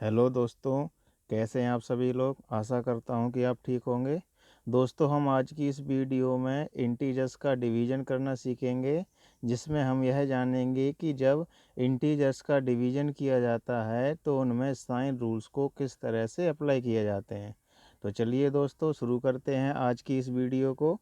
Hello दोस्तों, कैसे हैं आप सभी लोग। आशा करता हूं कि आप ठीक होंगे। दोस्तों, हम आज की इस वीडियो में इंटीजर्स का डिवीज़न करना सीखेंगे, जिसमें हम यह जानेंगे कि जब इंटीजर्स का डिवीज़न किया जाता है तो उनमें साइन रूल्स को किस तरह से अप्लाई किए जाते हैं। तो चलिए दोस्तों, शुरू करते हैं आज की इस वीडियो को।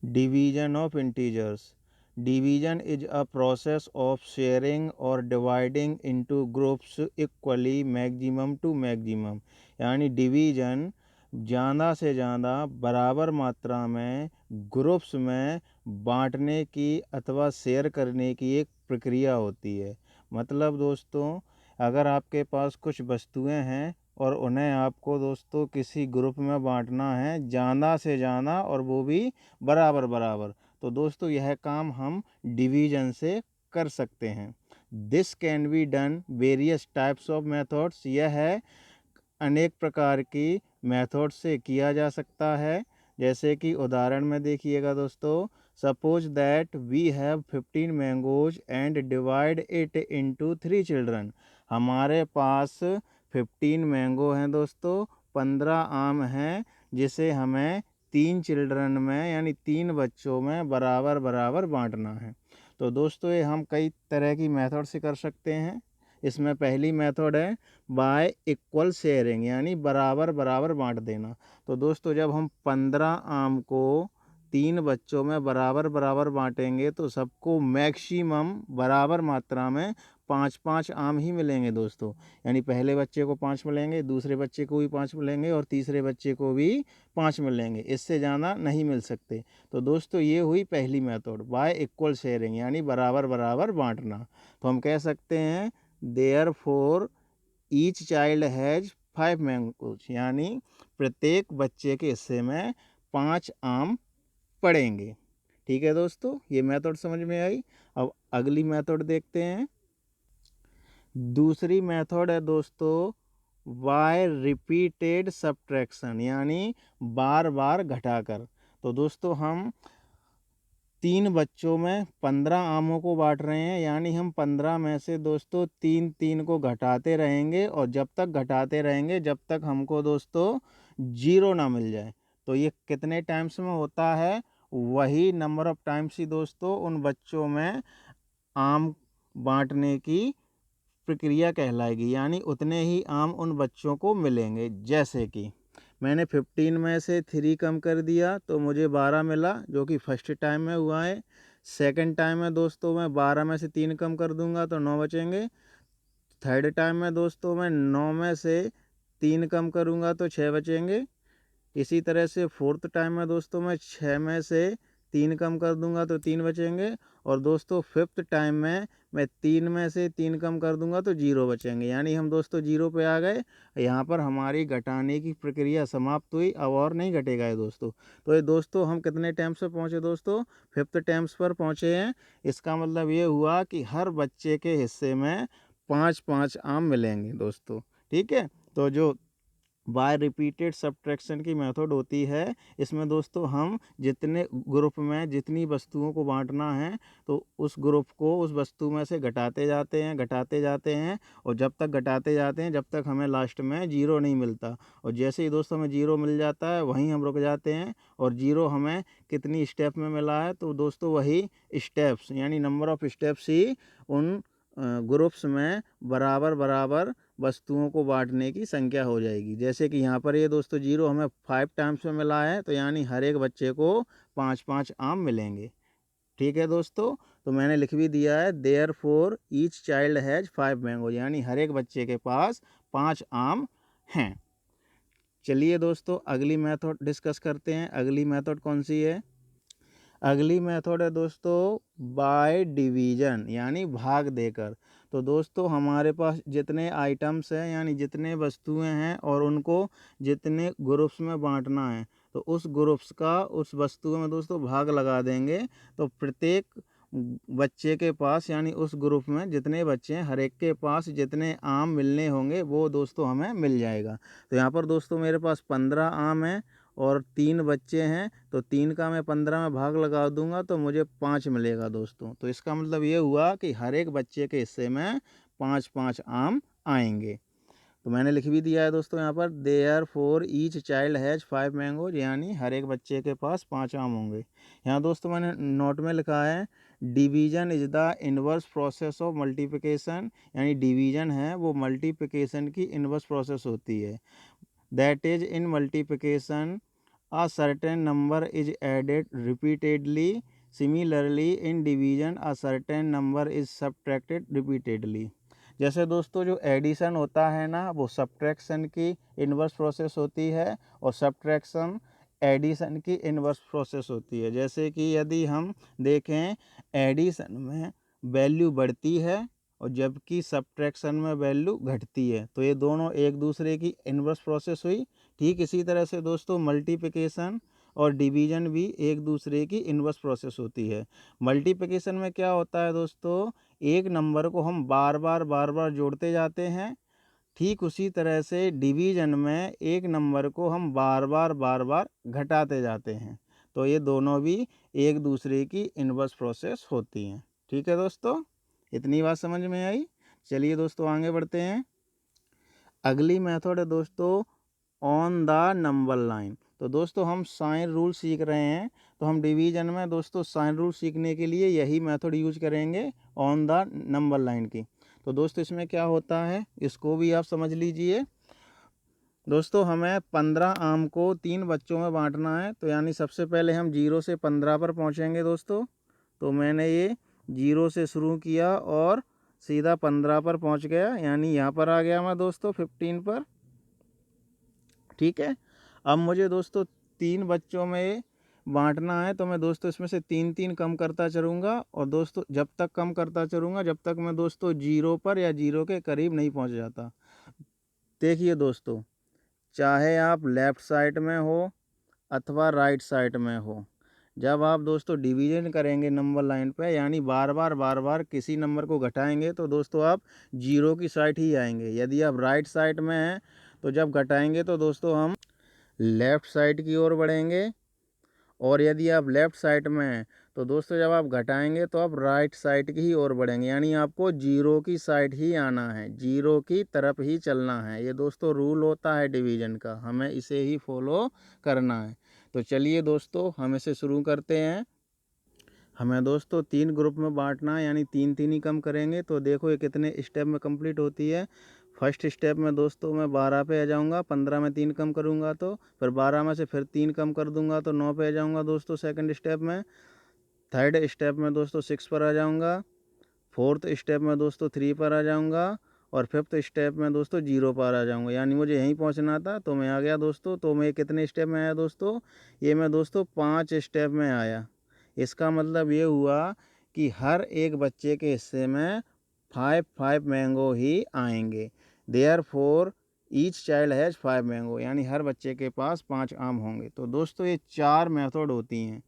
Division of integers. Division is a process of sharing or dividing into groups equally maximum to maximum। यानी डिवीजन ज़्यादा से ज़्यादा बराबर मात्रा में ग्रुप्स में बांटने की अथवा शेयर करने की एक प्रक्रिया होती है। मतलब दोस्तों, अगर आपके पास कुछ वस्तुएं हैं और उन्हें आपको दोस्तों किसी ग्रुप में बांटना है ज़्यादा से ज़्यादा, और वो भी बराबर बराबर, तो दोस्तों यह काम हम डिवीजन से कर सकते हैं। This can be done various types of methods. यह है अनेक प्रकार की मेथड से किया जा सकता है। जैसे कि उदाहरण में देखिएगा दोस्तों, suppose that we have 15 mangoes and divide it into 3 children. हमारे पास 15 मैंगो हैं दोस्तों, 15 आम हैं, जिसे हमें 3 चिल्ड्रन में यानी 3 बच्चों में बराबर बराबर बांटना है। तो दोस्तों ये हम कई तरह की मेथड से कर सकते हैं। इसमें पहली मेथड है बाय इक्वल शेयरिंग, यानी बराबर बराबर बांट देना। तो दोस्तों जब हम 15 आम को 3 बच्चों में बराबर बराबर बांटेंगे तो सबको मैक्सिमम बराबर मात्रा में 5-5 आम ही मिलेंगे दोस्तों। यानी पहले बच्चे को 5 मिलेंगे, दूसरे बच्चे को भी 5 मिलेंगे और तीसरे बच्चे को भी 5 मिलेंगे। इससे ज़्यादा नहीं मिल सकते। तो दोस्तों ये हुई पहली मेथड, बाय इक्वल शेयरिंग, यानी बराबर बराबर बांटना। तो हम कह सकते हैं therefore each child has 5 mangoes, यानी प्रत्येक बच्चे के हिस्से में 5 आम पड़ेंगे। ठीक है दोस्तों, ये मेथड समझ में आई। अब अगली मेथड देखते हैं। दूसरी मेथड है दोस्तों बाय रिपीटेड सब्ट्रैक्शन, यानी बार बार घटाकर। तो दोस्तों हम 3 बच्चों में 15 आमों को बांट रहे हैं, यानी हम 15 में से दोस्तों 3-3 को घटाते रहेंगे, और जब तक घटाते रहेंगे जब तक हमको दोस्तों 0 ना मिल जाए। तो ये कितने टाइम्स में होता है, वही नंबर ऑफ टाइम्स ही दोस्तों उन बच्चों में आम बांटने की प्रक्रिया कहलाएगी, यानी उतने ही आम उन बच्चों को मिलेंगे। जैसे कि मैंने 15 में से 3 कम कर दिया तो मुझे 12 मिला, जो कि फर्स्ट टाइम में हुआ है। सेकंड टाइम में दोस्तों मैं 12 में से 3 कम कर दूंगा तो 9 बचेंगे। थर्ड टाइम में दोस्तों मैं 9 में से 3 कम करूंगा तो 6 बचेंगे। इसी तरह से फोर्थ टाइम में दोस्तों मैं 6 में से 3 कम कर दूंगा तो 3 बचेंगे। और दोस्तों फिफ्थ टाइम में मैं 3 में से 3 कम कर दूंगा तो 0 बचेंगे, यानी हम दोस्तों 0 पे आ गए। यहाँ पर हमारी घटाने की प्रक्रिया समाप्त हुई, अब और नहीं घटेगा ये दोस्तों। तो ये दोस्तों हम कितने टाइम्स पर पहुँचे दोस्तों, फिफ्थ टाइम्स पर पहुँचे हैं। इसका मतलब ये हुआ कि हर बच्चे के हिस्से में 5-5 आम मिलेंगे दोस्तों। ठीक है, तो जो बाय रिपीटेड सब्ट्रैक्शन की मेथड होती है, इसमें दोस्तों हम जितने ग्रुप में जितनी वस्तुओं को बांटना है तो उस ग्रुप को उस वस्तु में से घटाते जाते हैं, घटाते जाते हैं, और जब तक घटाते जाते हैं जब तक हमें लास्ट में 0 नहीं मिलता। और जैसे ही दोस्तों हमें 0 मिल जाता है वहीं हम रुक जाते हैं। और 0 हमें कितनी स्टेप में मिला है, तो दोस्तों वही स्टेप्स यानी नंबर ऑफ स्टेप्स ही उन ग्रुप्स में बराबर बराबर वस्तुओं को बांटने की संख्या हो जाएगी। जैसे कि यहाँ पर ये दोस्तों 0 हमें 5 टाइम्स में मिला है, तो यानी हर एक बच्चे को 5-5 आम मिलेंगे। ठीक है दोस्तों, तो मैंने लिख भी दिया है therefore each child has 5 mango, यानी हर एक बच्चे के पास 5 आम हैं। चलिए दोस्तों अगली मेथड डिस्कस करते हैं। अगली मेथड कौन सी है। अगली मेथड है दोस्तों बाय डिवीजन, यानी भाग देकर। तो दोस्तों हमारे पास जितने आइटम्स हैं यानी जितने वस्तुएं हैं और उनको जितने ग्रुप्स में बांटना है, तो उस ग्रुप्स का उस वस्तुओं में दोस्तों भाग लगा देंगे। तो प्रत्येक बच्चे के पास यानी उस ग्रुप में जितने बच्चे हैं हर एक के पास जितने आम मिलने होंगे वो दोस्तों हमें मिल जाएगा। तो यहाँ पर दोस्तों मेरे पास 15 आम हैं और 3 बच्चे हैं, तो 3 का मैं 15 में भाग लगा दूंगा तो मुझे 5 मिलेगा दोस्तों। तो इसका मतलब ये हुआ कि हर एक बच्चे के हिस्से में 5-5 आम आएंगे। तो मैंने लिख भी दिया है दोस्तों यहाँ पर, therefore each child has 5 mangoes, यानी हर एक बच्चे के पास 5 आम होंगे। यहाँ दोस्तों मैंने नोट में लिखा है division is the inverse process of multiplication, यानी डिवीजन है वो मल्टीप्लिकेशन की इनवर्स प्रोसेस होती है। That is in multiplication a certain number is added repeatedly, similarly in division a certain number is subtracted repeatedly। जैसे दोस्तों जो एडिशन होता है ना वो सब्ट्रैक्शन की इन्वर्स प्रोसेस होती है और सब्ट्रैक्शन एडिशन की इन्वर्स प्रोसेस होती है। जैसे कि यदि हम देखें एडिशन में वैल्यू बढ़ती है और जबकि सब्ट्रैक्शन में वैल्यू घटती है, तो ये दोनों एक दूसरे की इन्वर्स प्रोसेस हुई। ठीक इसी तरह से दोस्तों मल्टीप्लिकेशन और डिवीजन भी एक दूसरे की इन्वर्स प्रोसेस होती है। मल्टीप्लिकेशन में क्या होता है दोस्तों, एक नंबर को हम बार बार जोड़ते जाते हैं। ठीक उसी तरह से डिवीजन में एक नंबर को हम बार बार घटाते जाते हैं। तो ये दोनों भी एक दूसरे की इन्वर्स प्रोसेस होती हैं। ठीक है दोस्तों, इतनी बात समझ में आई। चलिए दोस्तों आगे बढ़ते हैं। अगली मेथड है दोस्तों ऑन द नंबर लाइन। तो दोस्तों हम साइन रूल सीख रहे हैं, तो हम डिवीजन में दोस्तों साइन रूल सीखने के लिए यही मेथड यूज करेंगे ऑन द नंबर लाइन की। तो दोस्तों इसमें क्या होता है इसको भी आप समझ लीजिए। दोस्तों हमें 15 आम को 3 बच्चों में बांटना है, तो यानी सबसे पहले हम 0 से 15 पर पहुंचेंगे दोस्तों। तो मैंने ये 0 से शुरू किया और सीधा 15 पर पहुंच गया, यानी यहाँ पर आ गया मैं दोस्तों 15 पर। ठीक है, अब मुझे दोस्तों 3 बच्चों में बांटना है, तो मैं दोस्तों इसमें से 3 कम करता चलूँगा और दोस्तों जब तक कम करता चलूँगा जब तक मैं दोस्तों 0 पर या 0 के करीब नहीं पहुंच जाता। देखिए दोस्तों, चाहे आप लेफ़्ट साइड में हो अथवा राइट साइड में हो, जब आप दोस्तों डिवीजन करेंगे नंबर लाइन पे, यानी बार बार किसी नंबर को घटाएंगे तो दोस्तों आप 0 की साइड ही आएंगे। यदि आप राइट साइड में हैं तो जब घटाएंगे तो दोस्तों हम लेफ़्ट साइड की ओर बढ़ेंगे, और यदि आप लेफ़्ट साइड में हैं तो दोस्तों जब आप घटाएंगे तो आप राइट साइड की ही ओर बढ़ेंगे, यानी आपको 0 की साइड ही आना है, 0 की तरफ ही चलना है। ये दोस्तों रूल होता है डिवीजन का, हमें इसे ही फॉलो करना है। तो चलिए दोस्तों हम इसे शुरू करते हैं। हमें दोस्तों 3 ग्रुप में बांटना है, यानी 3 ही कम करेंगे। तो देखो ये कितने स्टेप में कंप्लीट होती है। फर्स्ट स्टेप में दोस्तों मैं 12 पे आ जाऊंगा, 15 में 3 कम करूंगा तो फिर 12 में से फिर 3 कम कर दूंगा तो 9 पे आ जाऊंगा दोस्तों सेकंड स्टेप में। थर्ड स्टेप में दोस्तों 6 पर आ जाऊंगा। फोर्थ स्टेप में दोस्तों 3 पर आ जाऊंगा और फिफ्थ स्टेप में दोस्तों 0 पर आ जाऊंगा, यानी मुझे यहीं पहुंचना था तो मैं आ गया दोस्तों। तो मैं कितने स्टेप में आया दोस्तों, ये मैं दोस्तों 5 स्टेप में आया। इसका मतलब ये हुआ कि हर एक बच्चे के हिस्से में 5 मैंगो ही आएंगे। Therefore each child has 5 mango, यानी हर बच्चे के पास 5 आम होंगे। तो दोस्तों ये 4 मेथड होती हैं,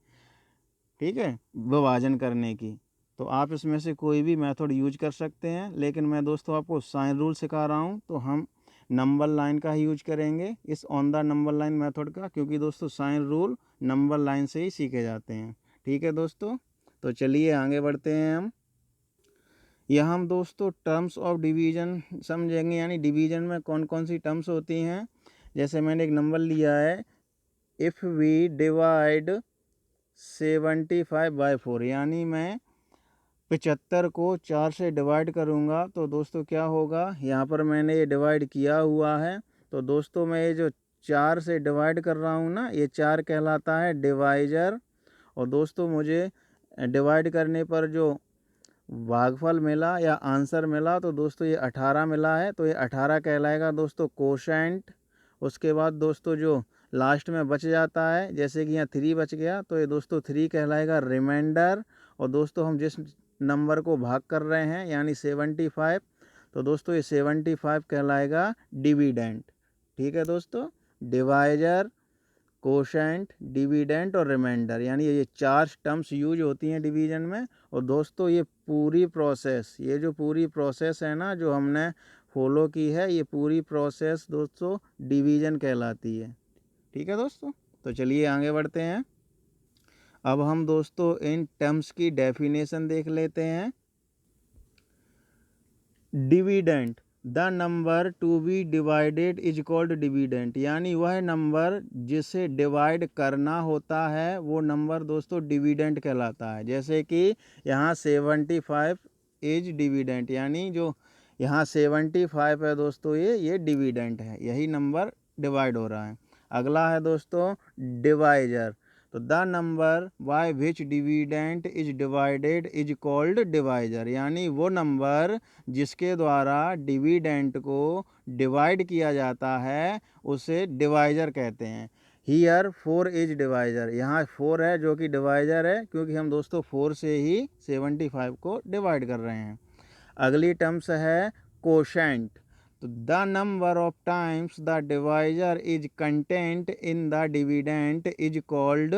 ठीक है, विभाजन करने की। तो आप इसमें से कोई भी मेथड यूज कर सकते हैं, लेकिन मैं दोस्तों आपको साइन रूल सिखा रहा हूँ तो हम नंबर लाइन का ही यूज करेंगे इस on the number line method का, क्योंकि दोस्तों साइन रूल नंबर लाइन से ही सीखे जाते हैं। ठीक है दोस्तों, तो चलिए आगे बढ़ते हैं हम। यहाँ हम दोस्तों टर्म्स ऑफ डिवीजन समझेंगे, यानी डिवीजन में कौन कौन सी टर्म्स होती हैं। जैसे मैंने एक नंबर लिया है, इफ़ वी डिवाइड 75/4, यानी मैं 75 को 4 से डिवाइड करूँगा तो दोस्तों क्या होगा, यहाँ पर मैंने ये डिवाइड किया हुआ है। तो दोस्तों मैं ये जो 4 से डिवाइड कर रहा हूँ ना, ये 4 कहलाता है डिवाइजर। और दोस्तों मुझे डिवाइड करने पर जो भागफल मिला या आंसर मिला तो दोस्तों ये 18 मिला है, तो ये 18 कहलाएगा दोस्तों कोशेंट। उसके बाद दोस्तों जो लास्ट में बच जाता है, जैसे कि यहाँ 3 बच गया तो ये दोस्तों 3 कहलाएगा रिमाइंडर। और दोस्तों हम जिस नंबर को भाग कर रहे हैं यानी 75, तो दोस्तों ये 75 कहलाएगा डिविडेंट। ठीक है दोस्तों, डिवाइजर, कोशेंट, डिविडेंट और रिमाइंडर, यानी ये 4 टर्म्स यूज होती हैं डिवीजन में। और दोस्तों ये पूरी प्रोसेस, ये जो पूरी प्रोसेस है ना जो हमने फॉलो की है, ये पूरी प्रोसेस दोस्तों डिवीजन कहलाती है। ठीक है दोस्तों, तो चलिए आगे बढ़ते हैं। अब हम दोस्तों इन टर्म्स की डेफिनेशन देख लेते हैं। Dividend, the number to be divided is called dividend, यानी वह नंबर जिसे डिवाइड करना होता है वो नंबर दोस्तों डिविडेंट कहलाता है। जैसे कि यहाँ 75 इज डिविडेंट, यानी जो यहाँ 75 है दोस्तों ये डिविडेंट है, यही नंबर डिवाइड हो रहा है। अगला है दोस्तों डिवाइजर। तो the number by which dividend is divided is called divisor, यानी वो नंबर जिसके द्वारा डिविडेंट को डिवाइड किया जाता है उसे डिवाइजर कहते हैं। हियर 4 इज डिवाइजर, यहाँ 4 है जो कि डिवाइजर है, क्योंकि हम दोस्तों 4 से ही 75 को डिवाइड कर रहे हैं। अगली टर्म्स है कोशेंट। तो the number of times the divisor is content in the dividend is called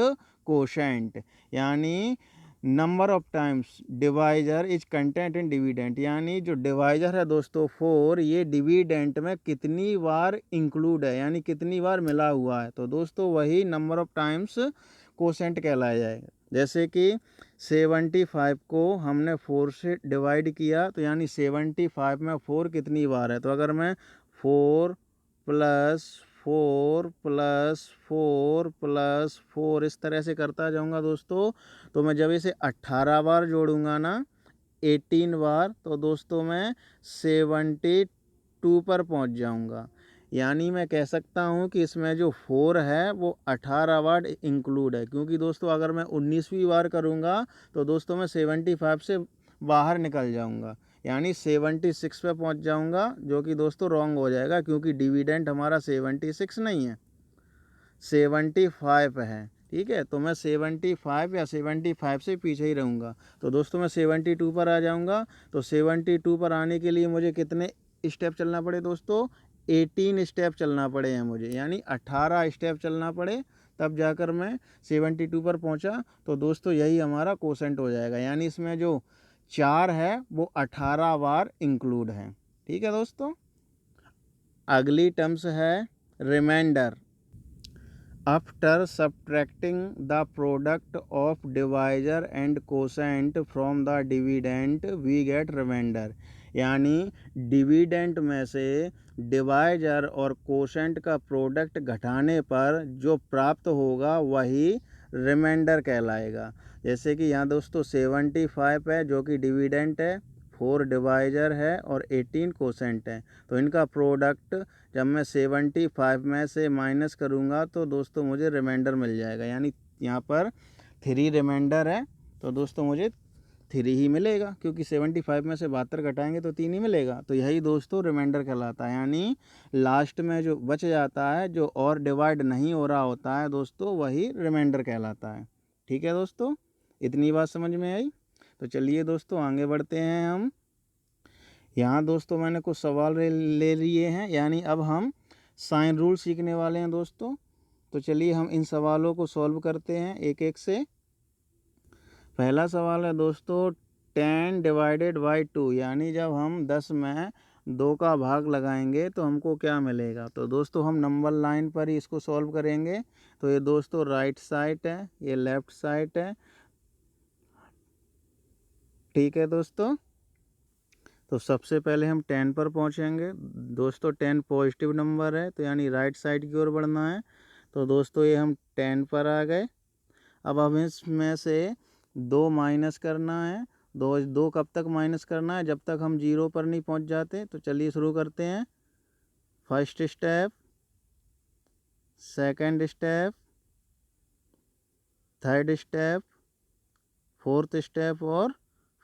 quotient, यानी number of times divisor is content in dividend, यानी जो डिवाइजर है दोस्तों 4 ये डिविडेंट में कितनी बार इंक्लूड है, यानी कितनी बार मिला हुआ है, तो दोस्तों वही नंबर ऑफ टाइम्स कोशेंट कहलाया जाएगा। जैसे कि 75 को हमने 4 से डिवाइड किया, तो यानी 75 में 4 कितनी बार है, तो अगर मैं 4 प्लस 4 प्लस 4 प्लस 4 इस तरह से करता जाऊंगा दोस्तों, तो मैं जब इसे 18 बार जोड़ूंगा ना 18 बार, तो दोस्तों मैं 72 पर पहुंच जाऊंगा। यानी मैं कह सकता हूं कि इसमें जो 4 है वो 18 बार इंक्लूड है, क्योंकि दोस्तों अगर मैं 19वीं बार करूंगा तो दोस्तों मैं 75 से बाहर निकल जाऊंगा, यानी 76 पे पहुंच जाऊंगा, जो कि दोस्तों रॉन्ग हो जाएगा, क्योंकि डिविडेंट हमारा 76 नहीं है, 75 है। ठीक है, तो मैं 75 या 75 से पीछे ही रहूँगा। तो दोस्तों मैं 72 पर आ जाऊँगा। तो 72 पर आने के लिए मुझे कितने स्टेप चलना पड़े दोस्तों, 18 स्टेप चलना पड़े हैं मुझे, यानी 18 स्टेप चलना पड़े, तब जाकर मैं 72 पर पहुँचा। तो दोस्तों यही हमारा कोसेंट हो जाएगा, यानी इसमें जो 4 है वो 18 बार इंक्लूड है। ठीक है दोस्तों। अगली टर्म्स है reminder. After subtracting the product of divisor and quotient from the dividend we get remainder, यानी डिविडेंट में से डिवाइजर और कोशेंट का प्रोडक्ट घटाने पर जो प्राप्त होगा वही रिमाइंडर कहलाएगा। जैसे कि यहाँ दोस्तों 75 है जो कि डिविडेंट है, 4 डिवाइजर है और 18 कोशेंट है, तो इनका प्रोडक्ट जब मैं 75 में से माइनस करूँगा तो दोस्तों मुझे रिमाइंडर मिल जाएगा, यानी यहाँ पर 3 रिमाइंडर है, तो दोस्तों मुझे 3 ही मिलेगा, क्योंकि 75 में से 72 घटाएंगे तो 3 ही मिलेगा। तो यही दोस्तों रिमाइंडर कहलाता है, यानी लास्ट में जो बच जाता है, जो और डिवाइड नहीं हो रहा होता है दोस्तों, वही रिमाइंडर कहलाता है। ठीक है दोस्तों, इतनी बात समझ में आई। तो चलिए दोस्तों आगे बढ़ते हैं हम। यहाँ दोस्तों मैंने कुछ सवाल ले लिए हैं, यानी अब हम साइन रूल सीखने वाले हैं दोस्तों। तो चलिए हम इन सवालों को सॉल्व करते हैं एक एक से। पहला सवाल है दोस्तों 10 डिवाइडेड बाई 2, यानी जब हम 10 में 2 का भाग लगाएंगे तो हमको क्या मिलेगा। तो दोस्तों हम नंबर लाइन पर ही इसको सॉल्व करेंगे। तो ये दोस्तों राइट साइड है, ये लेफ्ट साइड है। ठीक है दोस्तों, तो सबसे पहले हम 10 पर पहुंचेंगे। दोस्तों 10 पॉजिटिव नंबर है, तो यानी राइट साइड की ओर बढ़ना है। तो दोस्तों ये हम 10 पर आ गए। अब हमें इसमें से 2 माइनस करना है। दो कब तक माइनस करना है, जब तक हम 0 पर नहीं पहुंच जाते। तो चलिए शुरू करते हैं। First step, second step, third step, fourth step और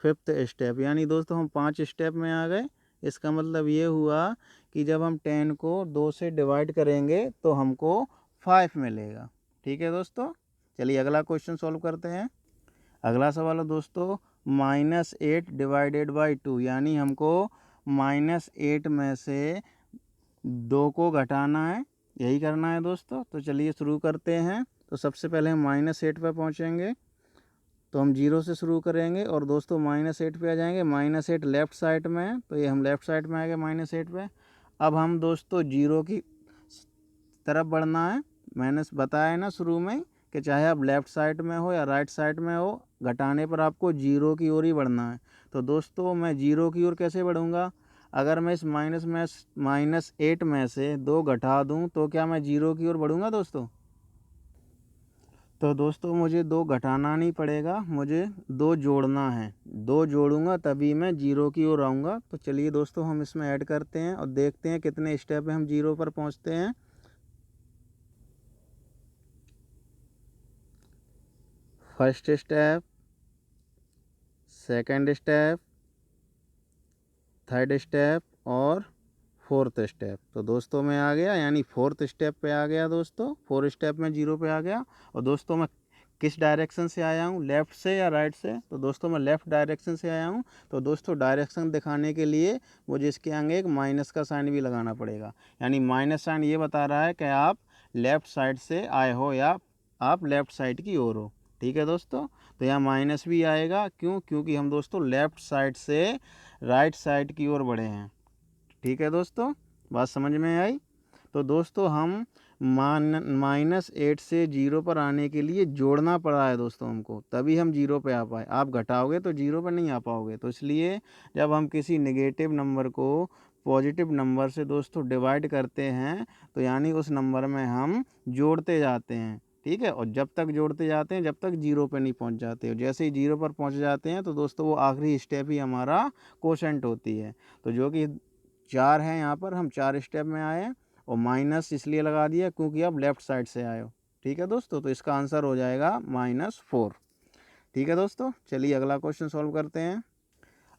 फिफ्थ स्टेप, यानी दोस्तों हम 5 स्टेप में आ गए। इसका मतलब ये हुआ कि जब हम 10 को 2 से डिवाइड करेंगे तो हमको 5 मिलेगा। ठीक है दोस्तों, चलिए अगला क्वेश्चन सॉल्व करते हैं। अगला सवाल है दोस्तों -8 डिवाइडेड बाई 2, यानी हमको -8 में से 2 को घटाना है, यही करना है दोस्तों। तो चलिए शुरू करते हैं। तो सबसे पहले हम -8 पर पहुँचेंगे। तो हम 0 से शुरू करेंगे और दोस्तों -8 पे आ जाएंगे। -8 लेफ़्ट साइड में है, तो ये हम लेफ़्ट साइड में आ गए -8 पे। अब हम दोस्तों 0 की तरफ बढ़ना है। मैंने बताया ना शुरू में कि चाहे आप लेफ़्ट साइड में हो या राइट साइड में हो, घटाने पर आपको 0 की ओर ही बढ़ना है। तो दोस्तों मैं 0 की ओर कैसे बढ़ूँगा, अगर मैं इस -8 में से 2 घटा दूं तो क्या मैं 0 की ओर बढ़ूंगा दोस्तों? तो दोस्तों मुझे 2 घटाना नहीं पड़ेगा, मुझे 2 जोड़ना है। 2 जोड़ूंगा तभी मैं 0 की ओर आऊँगा। तो चलिए दोस्तों हम इसमें ऐड करते हैं और देखते हैं कितने स्टेप में हम 0 पर पहुँचते हैं। First step, second step, third step और फोर्थ स्टेप। तो दोस्तों मैं आ गया, यानी फोर्थ स्टेप पे आ गया दोस्तों। 4 स्टेप में 0 पे आ गया। और दोस्तों मैं किस डायरेक्शन से आया हूँ, लेफ़्ट से या राइट से? तो दोस्तों मैं लेफ़्ट डायरेक्शन से आया हूँ। तो दोस्तों डायरेक्शन दिखाने के लिए मुझे इसके आगे एक माइनस का साइन भी लगाना पड़ेगा, यानी माइनस साइन ये बता रहा है कि आप लेफ़्ट साइड से आए हो या आप लेफ़्ट साइड की ओर हो। ठीक है दोस्तों, तो यहाँ माइनस भी आएगा, क्यों? क्योंकि हम दोस्तों लेफ़्ट साइड से राइट साइड की ओर बढ़े हैं। ठीक है दोस्तों, बात समझ में आई? तो दोस्तों हम -8 से 0 पर आने के लिए जोड़ना पड़ा है दोस्तों हमको, तभी हम 0 पे आ पाए। आप घटाओगे तो 0 पर नहीं आ पाओगे। तो इसलिए जब हम किसी नेगेटिव नंबर को पॉजिटिव नंबर से दोस्तों डिवाइड करते हैं, तो यानी उस नंबर में हम जोड़ते जाते हैं। ठीक है, और जब तक जोड़ते जाते हैं जब तक 0 पे नहीं पहुंच जाते। और जैसे ही 0 पर पहुंच जाते हैं तो दोस्तों वो आखिरी स्टेप ही हमारा कोशेंट होती है। तो जो कि 4 है, यहाँ पर हम 4 स्टेप में आए हैं। और माइनस इसलिए लगा दिया क्योंकि आप लेफ़्ट साइड से आए हो। ठीक है दोस्तों, तो इसका आंसर हो जाएगा -4। ठीक है दोस्तों, चलिए अगला क्वेश्चन सॉल्व करते हैं।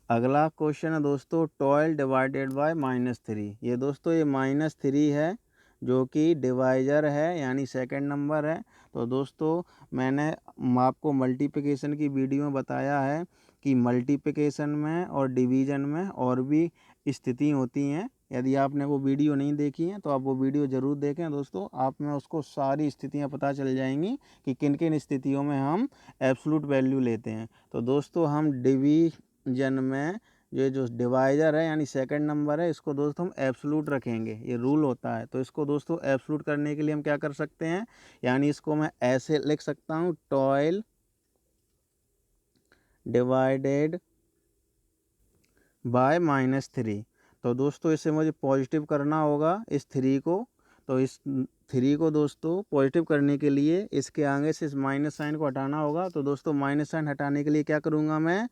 अगला क्वेश्चन है दोस्तों 12 डिवाइडेड बाय -3। ये दोस्तों ये -3 है जो कि डिवाइजर है, यानी सेकंड नंबर है। तो दोस्तों मैंने आपको मल्टीप्लिकेशन की वीडियो में बताया है कि मल्टीप्लिकेशन में और डिवीज़न में और भी स्थिति होती हैं। यदि आपने वो वीडियो नहीं देखी है तो आप वो वीडियो ज़रूर देखें दोस्तों, आप में उसको सारी स्थितियाँ पता चल जाएंगी कि किन किन स्थितियों में हम एब्सोल्यूट वैल्यू लेते हैं। तो दोस्तों हम डिवीजन में ये जो डिवाइजर है यानी सेकंड नंबर है, इसको दोस्तों हम एब्सोल्यूट रखेंगे, ये रूल होता है। तो इसको दोस्तों एब्सोल्यूट करने के लिए हम क्या कर सकते हैं, यानी इसको मैं ऐसे लिख सकता हूँ 12 डिवाइडेड बाय -3। तो दोस्तों इसे मुझे पॉजिटिव करना होगा इस 3 को। तो इस 3 को दोस्तों पॉजिटिव करने के लिए इसके आगे से इस माइनस साइन को हटाना होगा। तो दोस्तों माइनस साइन हटाने के लिए क्या करूँगा मैं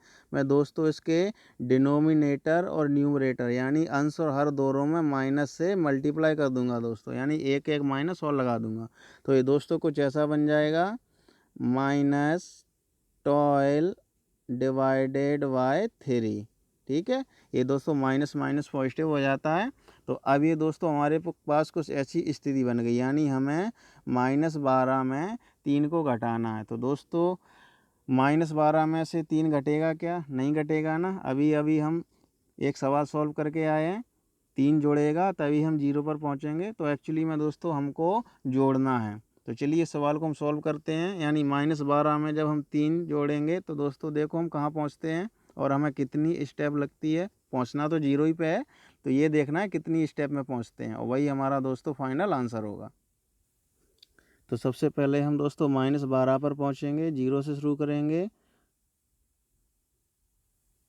दोस्तों इसके डिनोमिनेटर और न्यूमरेटर यानी अंश और हर दोनों में माइनस से मल्टीप्लाई कर दूंगा दोस्तों, यानी एक एक माइनस और लगा दूंगा। तो ये दोस्तों कुछ ऐसा बन जाएगा -12 डिवाइडेड बाय 3। ठीक है, ये दोस्तों माइनस माइनस पॉजिटिव हो जाता है। तो अब ये दोस्तों हमारे पास कुछ ऐसी स्थिति बन गई, यानी हमें -12 में 3 को घटाना है। तो दोस्तों -12 में से 3 घटेगा क्या? नहीं घटेगा ना। अभी अभी हम एक सवाल सॉल्व करके आए हैं, 3 जोड़ेगा तभी हम 0 पर पहुंचेंगे। तो एक्चुअली में दोस्तों हमको जोड़ना है। तो चलिए इस सवाल को हम सॉल्व करते हैं, यानी -12 में जब हम 3 जोड़ेंगे तो दोस्तों देखो हम कहाँ पहुँचते हैं और हमें कितनी स्टेप लगती है। पहुँचना तो 0 ही पे है, तो ये देखना है कितनी स्टेप में पहुँचते हैं, और वही हमारा दोस्तों फाइनल आंसर होगा। तो सबसे पहले हम दोस्तों -12 पर पहुँचेंगे, 0 से शुरू करेंगे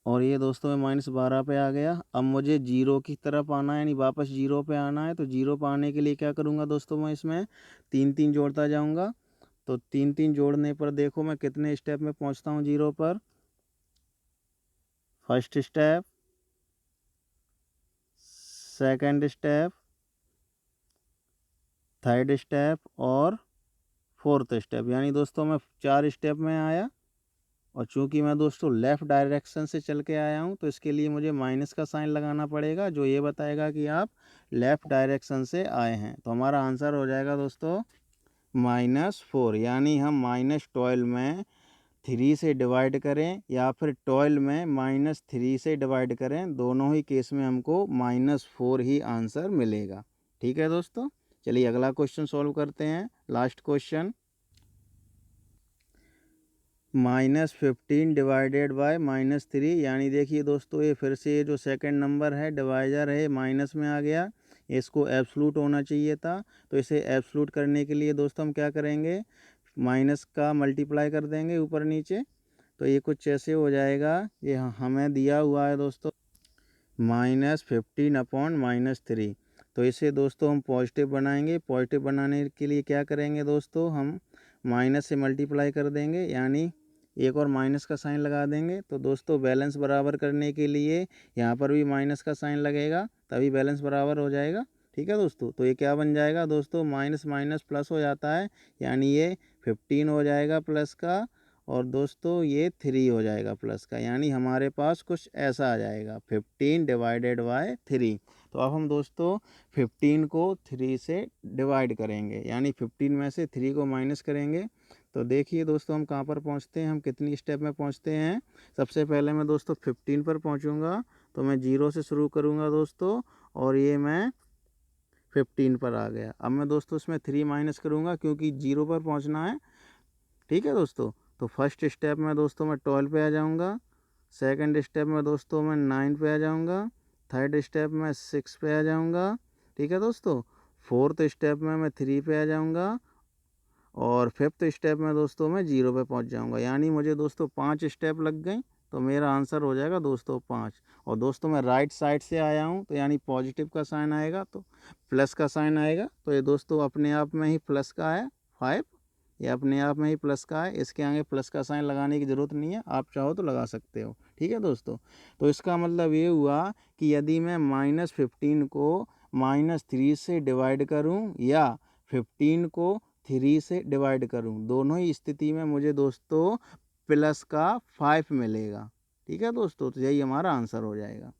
और ये दोस्तों मैं -12 पे आ गया। अब मुझे 0 की तरफ आना है, यानी वापस 0 पे आना है। तो 0 पे आने के लिए क्या करूँगा दोस्तों, मैं इसमें 3 जोड़ता जाऊँगा। तो 3 जोड़ने पर देखो मैं कितने स्टेप में पहुँचता हूँ 0 पर। First step, second step, third step और फोर्थ स्टेप, यानी दोस्तों मैं 4 स्टेप में आया। और चूंकि मैं दोस्तों लेफ़्ट डायरेक्शन से चल के आया हूं तो इसके लिए मुझे माइनस का साइन लगाना पड़ेगा, जो ये बताएगा कि आप लेफ़्ट डायरेक्शन से आए हैं। तो हमारा आंसर हो जाएगा दोस्तों -4, यानी हम -12 में 3 से डिवाइड करें या फिर 12 में -3 से डिवाइड करें, दोनों ही केस में हमको -4 ही आंसर मिलेगा। ठीक है दोस्तों, चलिए अगला क्वेश्चन सॉल्व करते हैं, लास्ट क्वेश्चन। -15 डिवाइडेड बाय -3, यानी देखिए दोस्तों ये फिर से ये जो सेकंड नंबर है डिवाइजर है माइनस में आ गया, इसको एब्सोल्यूट होना चाहिए था। तो इसे एब्सोल्यूट करने के लिए दोस्तों हम क्या करेंगे, माइनस का मल्टीप्लाई कर देंगे ऊपर नीचे। तो ये कुछ ऐसे हो जाएगा, ये हमें दिया हुआ है दोस्तों -15/-3। तो इसे दोस्तों हम पॉजिटिव बनाएंगे। पॉजिटिव बनाने के लिए क्या करेंगे दोस्तों, हम माइनस से मल्टीप्लाई कर देंगे, यानी एक और माइनस का साइन लगा देंगे। तो दोस्तों बैलेंस बराबर करने के लिए यहाँ पर भी माइनस का साइन लगेगा, तभी बैलेंस बराबर हो जाएगा। ठीक है दोस्तों, तो ये क्या बन जाएगा दोस्तों, माइनस माइनस प्लस हो जाता है, यानी ये 15 हो जाएगा प्लस का, और दोस्तों ये 3 हो जाएगा प्लस का, यानी हमारे पास कुछ ऐसा आ जाएगा 15/3। तो अब हम दोस्तों 15 को 3 से डिवाइड करेंगे, यानी 15 में से 3 को माइनस करेंगे। तो देखिए दोस्तों हम कहाँ पर पहुँचते हैं, हम कितनी स्टेप में पहुँचते हैं। सबसे पहले मैं दोस्तों 15 पर पहुँचूँगा, तो मैं 0 से शुरू करूँगा दोस्तों, और ये मैं 15 पर आ गया। अब मैं दोस्तों इसमें 3 माइनस करूँगा, क्योंकि 0 पर पहुँचना है। ठीक है दोस्तों, तो फर्स्ट स्टेप में दोस्तों मैं 12 पे आ जाऊँगा, सेकंड स्टेप में दोस्तों मैं 9 पे आ जाऊँगा, थर्ड स्टेप में 6 पे आ जाऊँगा। ठीक है दोस्तों, फोर्थ स्टेप में मैं 3 पे आ जाऊँगा, और फिफ्थ स्टेप में दोस्तों मैं 0 पे पहुंच जाऊंगा। यानी मुझे दोस्तों 5 स्टेप लग गए, तो मेरा आंसर हो जाएगा दोस्तों 5। और दोस्तों मैं राइट साइड से आया हूं, तो यानी पॉजिटिव का साइन आएगा, तो प्लस का साइन आएगा। तो ये दोस्तों अपने आप में ही प्लस का है 5, ये अपने आप में ही प्लस का है, इसके आगे प्लस का साइन लगाने की ज़रूरत नहीं है, आप चाहो तो लगा सकते हो। ठीक है दोस्तों, तो इसका मतलब ये हुआ कि यदि मैं -15 को -3 से डिवाइड करूं, या 15 को 3 से डिवाइड करूं, दोनों ही स्थिति में मुझे दोस्तों प्लस का 5 मिलेगा। ठीक है दोस्तों, तो यही हमारा आंसर हो जाएगा।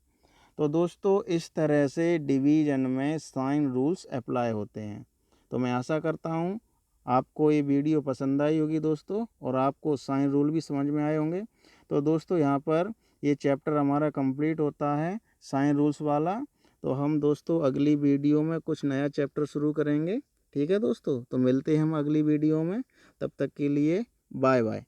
तो दोस्तों इस तरह से डिवीज़न में साइन रूल्स अप्लाई होते हैं। तो मैं आशा करता हूँ आपको ये वीडियो पसंद आई होगी दोस्तों, और आपको साइन रूल भी समझ में आए होंगे। तो दोस्तों यहाँ पर ये चैप्टर हमारा कंप्लीट होता है साइन रूल्स वाला। तो हम दोस्तों अगली वीडियो में कुछ नया चैप्टर शुरू करेंगे। ठीक है दोस्तों, तो मिलते हैं हम अगली वीडियो में, तब तक के लिए बाय बाय।